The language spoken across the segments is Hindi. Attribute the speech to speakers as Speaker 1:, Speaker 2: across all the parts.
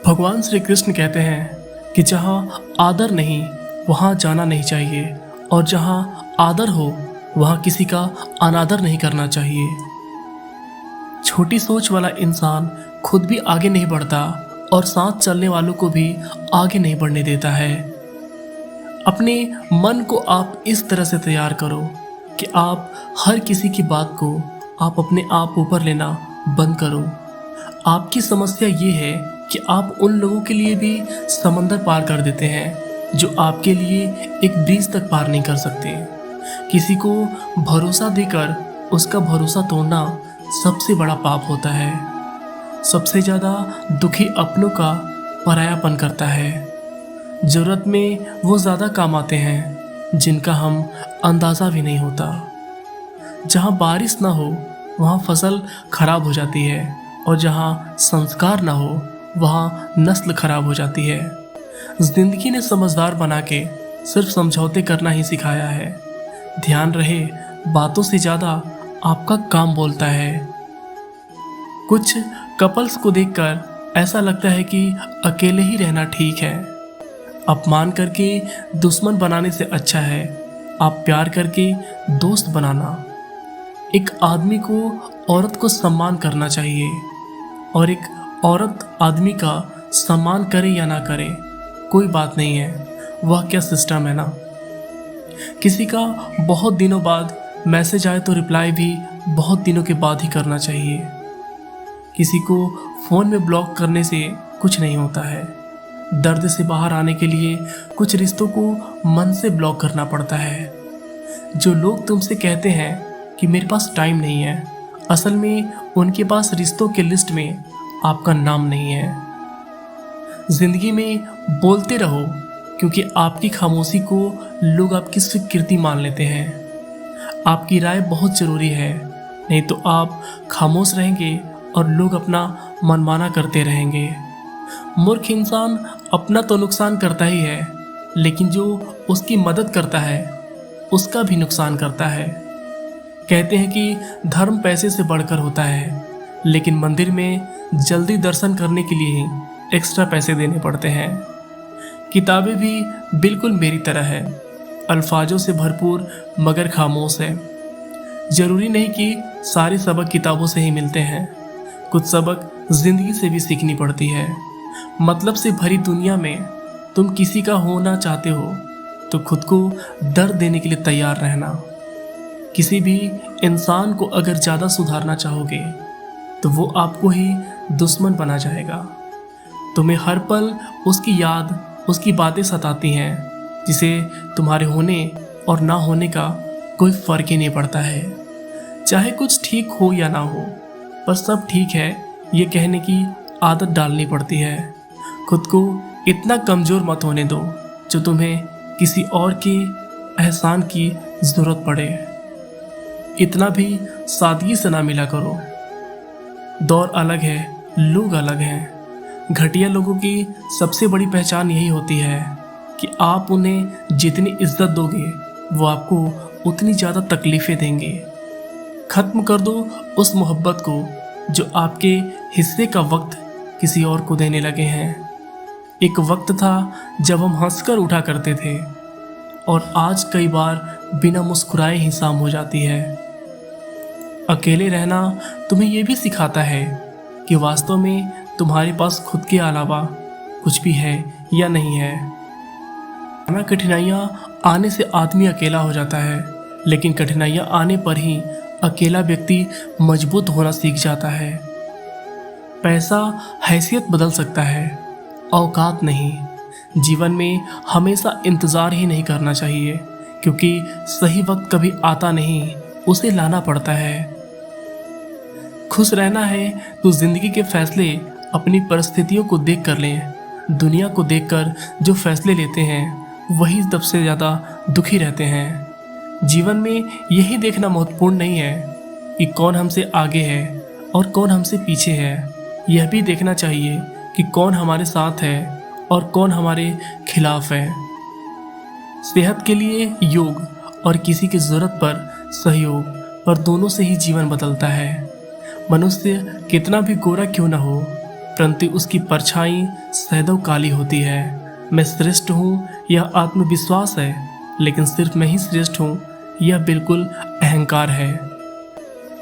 Speaker 1: भगवान श्री कृष्ण कहते हैं कि जहाँ आदर नहीं वहाँ जाना नहीं चाहिए और जहाँ आदर हो वहाँ किसी का अनादर नहीं करना चाहिए। छोटी सोच वाला इंसान खुद भी आगे नहीं बढ़ता और साथ चलने वालों को भी आगे नहीं बढ़ने देता है। अपने मन को आप इस तरह से तैयार करो कि आप हर किसी की बात को आप अपने आप ऊपर लेना बंद करो। आपकी समस्या ये है कि आप उन लोगों के लिए भी समंदर पार कर देते हैं जो आपके लिए एक ब्रिज तक पार नहीं कर सकते। किसी को भरोसा देकर उसका भरोसा तोड़ना सबसे बड़ा पाप होता है। सबसे ज़्यादा दुखी अपनों का परायापन करता है। ज़रूरत में वो ज़्यादा काम आते हैं जिनका हम अंदाज़ा भी नहीं होता। जहाँ बारिश ना हो वहाँ फसल खराब हो जाती है और जहाँ संस्कार ना हो वहाँ नस्ल खराब हो जाती है। जिंदगी ने समझदार बना के सिर्फ समझौते करना ही सिखाया है। ध्यान रहे, बातों से ज़्यादा आपका काम बोलता है। कुछ कपल्स को देखकर ऐसा लगता है कि अकेले ही रहना ठीक है। अपमान करके दुश्मन बनाने से अच्छा है आप प्यार करके दोस्त बनाना। एक आदमी को औरत को सम्मान करना चाहिए और एक औरत आदमी का सम्मान करे या ना करे कोई बात नहीं है। वह क्या सिस्टम है ना। किसी का बहुत दिनों बाद मैसेज आए तो रिप्लाई भी बहुत दिनों के बाद ही करना चाहिए। किसी को फ़ोन में ब्लॉक करने से कुछ नहीं होता है। दर्द से बाहर आने के लिए कुछ रिश्तों को मन से ब्लॉक करना पड़ता है। जो लोग तुमसे कहते हैं कि मेरे पास टाइम नहीं है, असल में उनके पास रिश्तों के लिस्ट में आपका नाम नहीं है। जिंदगी में बोलते रहो क्योंकि आपकी खामोशी को लोग आपकी स्वीकृति मान लेते हैं। आपकी राय बहुत ज़रूरी है, नहीं तो आप खामोश रहेंगे और लोग अपना मनमाना करते रहेंगे। मूर्ख इंसान अपना तो नुकसान करता ही है, लेकिन जो उसकी मदद करता है उसका भी नुकसान करता है। कहते हैं कि धर्म पैसे से बढ़कर होता है, लेकिन मंदिर में जल्दी दर्शन करने के लिए ही एक्स्ट्रा पैसे देने पड़ते हैं। किताबें भी बिल्कुल मेरी तरह है, अल्फाजों से भरपूर मगर खामोश है। ज़रूरी नहीं कि सारे सबक किताबों से ही मिलते हैं, कुछ सबक ज़िंदगी से भी सीखनी पड़ती है। मतलब से भरी दुनिया में तुम किसी का होना चाहते हो तो खुद को दर्द देने के लिए तैयार रहना। किसी भी इंसान को अगर ज़्यादा सुधारना चाहोगे तो वो आपको ही दुश्मन बना जाएगा। तुम्हें हर पल उसकी याद, उसकी बातें सताती हैं जिसे तुम्हारे होने और ना होने का कोई फ़र्क ही नहीं पड़ता है। चाहे कुछ ठीक हो या ना हो, पर सब ठीक है ये कहने की आदत डालनी पड़ती है। खुद को इतना कमज़ोर मत होने दो जो तुम्हें किसी और के एहसान की ज़रूरत पड़े। इतना भी सादगी से ना मिला करो। दौर अलग है, लोग अलग हैं। घटिया लोगों की सबसे बड़ी पहचान यही होती है कि आप उन्हें जितनी इज्जत दोगे वो आपको उतनी ज़्यादा तकलीफ़ें देंगे। ख़त्म कर दो उस मोहब्बत को जो आपके हिस्से का वक्त किसी और को देने लगे हैं। एक वक्त था जब हम हंसकर उठा करते थे और आज कई बार बिना मुस्कुराए ही शाम हो जाती है। अकेले रहना तुम्हें यह भी सिखाता है कि वास्तव में तुम्हारे पास खुद के अलावा कुछ भी है या नहीं है। ना कठिनाइयाँ आने से आदमी अकेला हो जाता है, लेकिन कठिनाइयाँ आने पर ही अकेला व्यक्ति मजबूत होना सीख जाता है। पैसा हैसियत बदल सकता है, औकात नहीं। जीवन में हमेशा इंतज़ार ही नहीं करना चाहिए, क्योंकि सही वक्त कभी आता नहीं, उसे लाना पड़ता है। खुश रहना है तो ज़िंदगी के फैसले अपनी परिस्थितियों को देख कर लें। दुनिया को देखकर जो फैसले लेते हैं वही सबसे ज़्यादा दुखी रहते हैं। जीवन में यही देखना महत्वपूर्ण नहीं है कि कौन हमसे आगे है और कौन हमसे पीछे है। यह भी देखना चाहिए कि कौन हमारे साथ है और कौन हमारे खिलाफ है। सेहत के लिए योग और किसी की ज़रूरत पर सहयोग, पर दोनों से ही जीवन बदलता है। मनुष्य कितना भी गोरा क्यों ना हो, परंतु उसकी परछाई सदैव काली होती है। मैं श्रेष्ठ हूँ यह आत्मविश्वास है, लेकिन सिर्फ मैं ही श्रेष्ठ हूँ यह बिल्कुल अहंकार है।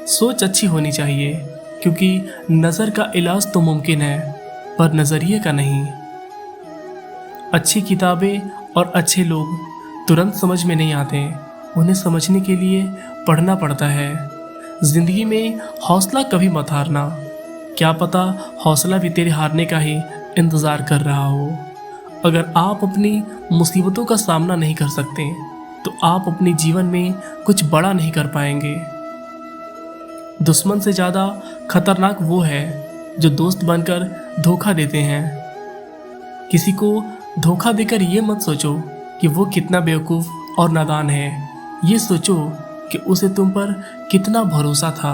Speaker 1: सोच अच्छी होनी चाहिए, क्योंकि नज़र का इलाज तो मुमकिन है पर नज़रिए का नहीं। अच्छी किताबें और अच्छे लोग तुरंत समझ में नहीं आते, उन्हें समझने के लिए पढ़ना पड़ता है। जिंदगी में हौसला कभी मत हारना, क्या पता हौसला भी तेरे हारने का ही इंतज़ार कर रहा हो। अगर आप अपनी मुसीबतों का सामना नहीं कर सकते तो आप अपने जीवन में कुछ बड़ा नहीं कर पाएंगे। दुश्मन से ज़्यादा खतरनाक वो है जो दोस्त बनकर धोखा देते हैं। किसी को धोखा देकर ये मत सोचो कि वो कितना बेवकूफ़ और नादान है, ये सोचो कि उसे तुम पर कितना भरोसा था।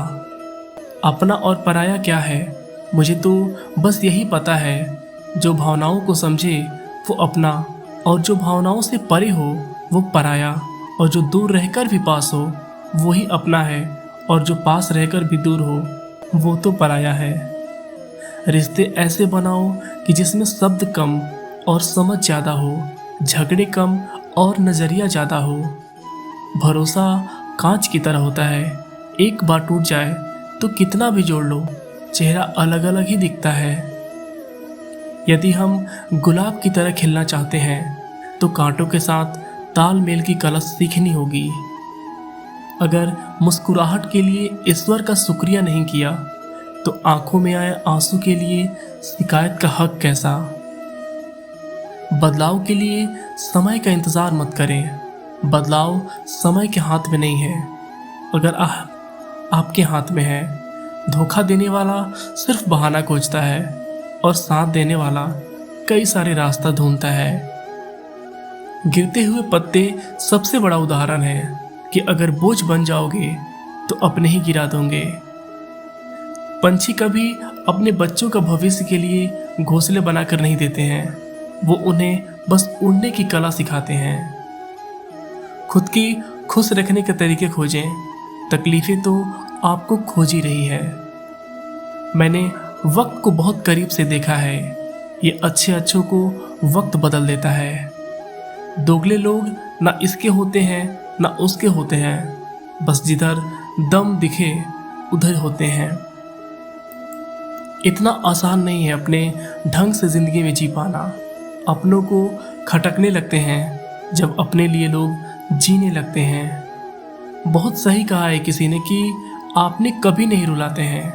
Speaker 1: अपना और पराया क्या है, मुझे तो बस यही पता है, जो भावनाओं को समझे वो अपना, और जो भावनाओं से परे हो वो पराया, और जो दूर रहकर भी पास हो वही अपना है, और जो पास रहकर भी दूर हो वो तो पराया है। रिश्ते ऐसे बनाओ कि जिसमें शब्द कम और समझ ज़्यादा हो, झगड़े कम और नज़रिया ज़्यादा हो। भरोसा कांच की तरह होता है, एक बार टूट जाए तो कितना भी जोड़ लो चेहरा अलग अलग ही दिखता है। यदि हम गुलाब की तरह खिलना चाहते हैं तो कांटों के साथ तालमेल की कला सीखनी होगी। अगर मुस्कुराहट के लिए ईश्वर का शुक्रिया नहीं किया तो आंखों में आए आंसू के लिए शिकायत का हक कैसा। बदलाव के लिए समय का इंतज़ार मत करें, बदलाव समय के हाथ में नहीं है, अगर आपके हाथ में है। धोखा देने वाला सिर्फ बहाना खोजता है और साथ देने वाला कई सारे रास्ता ढूंढता है। गिरते हुए पत्ते सबसे बड़ा उदाहरण है कि अगर बोझ बन जाओगे तो अपने ही गिरा दोगे। पंछी कभी अपने बच्चों का भविष्य के लिए घोंसले बनाकर नहीं देते हैं, वो उन्हें बस उड़ने की कला सिखाते हैं। खुद की खुश रखने के तरीके खोजें, तकलीफें तो आपको खोज ही रही है। मैंने वक्त को बहुत करीब से देखा है, ये अच्छों को वक्त बदल देता है। दोगले लोग ना इसके होते हैं ना उसके होते हैं, बस जिधर दम दिखे उधर होते हैं। इतना आसान नहीं है अपने ढंग से ज़िंदगी में जी पाना। अपनों को खटकने लगते हैं जब अपने लिए लोग जीने लगते हैं। बहुत सही कहा है किसी ने कि आपने कभी नहीं रुलाते हैं,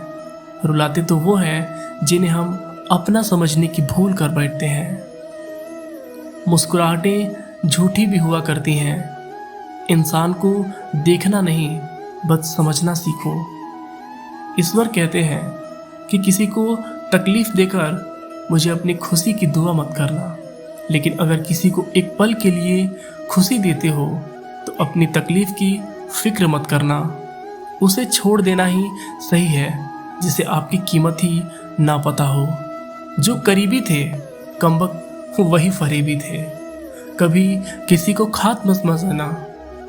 Speaker 1: रुलाते तो वो हैं जिन्हें हम अपना समझने की भूल कर बैठते हैं। मुस्कुराहटें झूठी भी हुआ करती हैं। इंसान को देखना नहीं बस समझना सीखो। ईश्वर कहते हैं कि किसी को तकलीफ देकर मुझे अपनी खुशी की दुआ मत करना, लेकिन अगर किसी को एक पल के लिए खुशी देते हो तो अपनी तकलीफ की फिक्र मत करना। उसे छोड़ देना ही सही है जिसे आपकी कीमत ही ना पता हो। जो करीबी थे कमबख्त वही फरेबी थे। कभी किसी को खात मत समझना,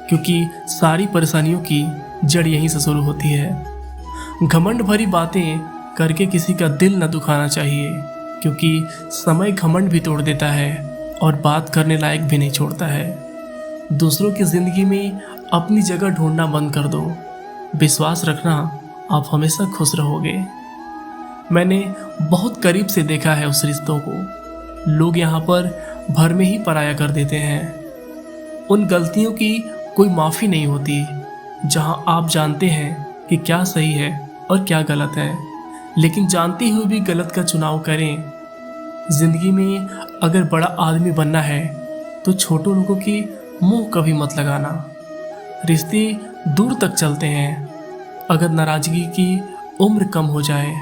Speaker 1: क्योंकि सारी परेशानियों की जड़ यहीं से शुरू होती है। घमंड भरी बातें करके किसी का दिल न दुखाना चाहिए, क्योंकि समय घमंड भी तोड़ देता है और बात करने लायक भी नहीं छोड़ता है। दूसरों की ज़िंदगी में अपनी जगह ढूंढना बंद कर दो। विश्वास रखना आप हमेशा खुश रहोगे। मैंने बहुत करीब से देखा है उस रिश्तों को। लोग यहाँ पर भर में ही पराया कर देते हैं। उन गलतियों की कोई माफ़ी नहीं होती जहाँ आप जानते हैं कि क्या सही है और क्या गलत है, लेकिन जानते हुए भी गलत का चुनाव करें। जिंदगी में अगर बड़ा आदमी बनना है तो छोटों लोगों की मुंह कभी मत लगाना। रिश्ते दूर तक चलते हैं अगर नाराजगी की उम्र कम हो जाए।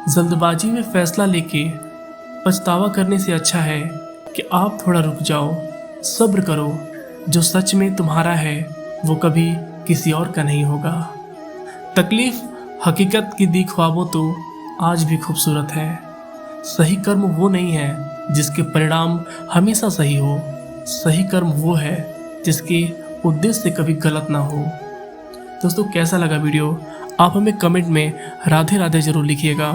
Speaker 1: जल्दबाजी में फैसला लेके पछतावा करने से अच्छा है कि आप थोड़ा रुक जाओ, सब्र करो। जो सच में तुम्हारा है वो कभी किसी और का नहीं होगा। तकलीफ हकीकत की दी ख्वाबों तो आज भी खूबसूरत है। सही कर्म वो नहीं है जिसके परिणाम हमेशा सही हो। सही कर्म वो है जिसके उद्देश्य कभी गलत ना हो। दोस्तों कैसा लगा वीडियो आप हमें कमेंट में राधे राधे ज़रूर लिखिएगा।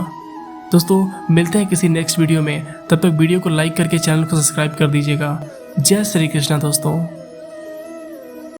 Speaker 1: दोस्तों मिलते हैं किसी नेक्स्ट वीडियो में, तब तक वीडियो को लाइक करके चैनल को सब्सक्राइब कर दीजिएगा। जय श्री कृष्णा दोस्तों।